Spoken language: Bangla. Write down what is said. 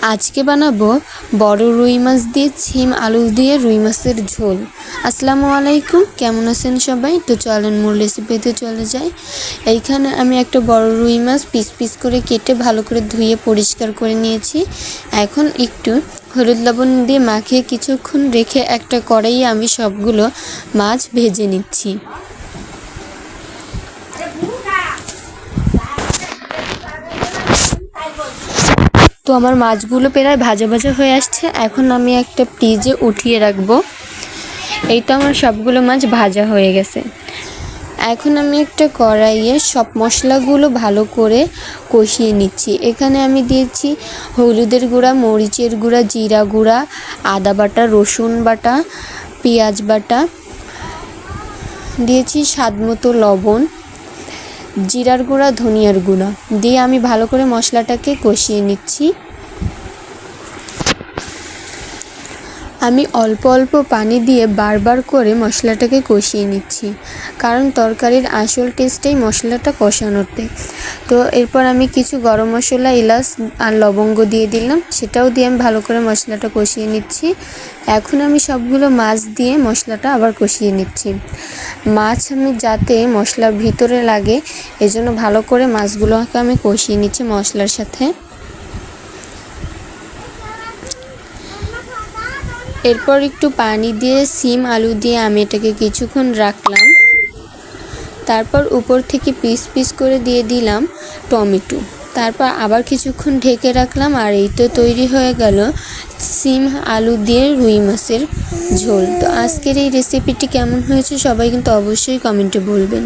আজকে বানাবো বড় রুই মাছ দিয়ে ছিম আলু দিয়ে রুই মাছের ঝোল। আসসালামু আলাইকুম, কেমন আছেন সবাই? তো চলেন মূল রেসিপিতে চলে যাই। এইখানে আমি একটা বড় রুই মাছ পিস পিস করে কেটে ভালো করে ধুয়ে পরিষ্কার করে নিয়েছি। এখন একটু হলুদ লবণ দিয়ে মাখিয়ে কিছুক্ষণ রেখে একটা কড়াইয়ে আমি সবগুলো মাছ ভেজে নিচ্ছি। তো আমার মাছগুলো প্রায় ভাজা ভাজা হয়ে আসছে। এখন আমি একটা ফ্রিজে উঠিয়ে রাখবো। এই তো আমার সবগুলো মাছ ভাজা হয়ে গেছে। এখন আমি একটা কড়াইয়ে সব মশলাগুলো ভালো করে কষিয়ে নিচ্ছি। এখানে আমি দিয়েছি হলুদের গুঁড়া, মরিচের গুঁড়া, জিরা গুঁড়া, আদা বাটা, রসুন বাটা, পেঁয়াজ বাটা, দিয়েছি স্বাদ মতো লবণ, জিরার গুঁড়া, ধনিয়ার গুঁড়া দিয়ে আমি ভালো করে মশলাটাকে কষিয়ে নিচ্ছি। আমি অল্প অল্প পানি দিয়ে বারবার করে মশলাটাকে কষিয়ে নিচ্ছি, কারণ তরকারির আসল টেস্টেই মশলাটা কষানোতে। তো এরপর আমি কিছু গরম মশলা, এলাচ আর লবঙ্গ দিয়ে দিলাম, সেটাও দিয়ে আমি ভালো করে মশলাটা কষিয়ে নিচ্ছি। এখন আমি সবগুলো মাছ দিয়ে মশলাটা আবার কষিয়ে নিচ্ছি। মাছ আমি যাতে মশলার ভিতরে লাগে এজন্য ভালো করে মাছগুলোকে আমি কষিয়ে নিচ্ছি মশলার সাথে। এরপর একটু পানি দিয়ে সিম আলু দিয়ে আমি এটাকে কিছুক্ষণ রাখলাম। তারপর উপর থেকে পিস পিস করে দিয়ে দিলাম টমেটো। তারপর আবার কিছুক্ষণ ঢেকে রাখলাম। আর এই তো তৈরি হয়ে গেল সিম আলু দিয়ে রুই মাছের ঝোল। তো আজকের এই রেসিপিটি কেমন হয়েছে সবাই কিন্তু অবশ্যই কমেন্টে বলবেন।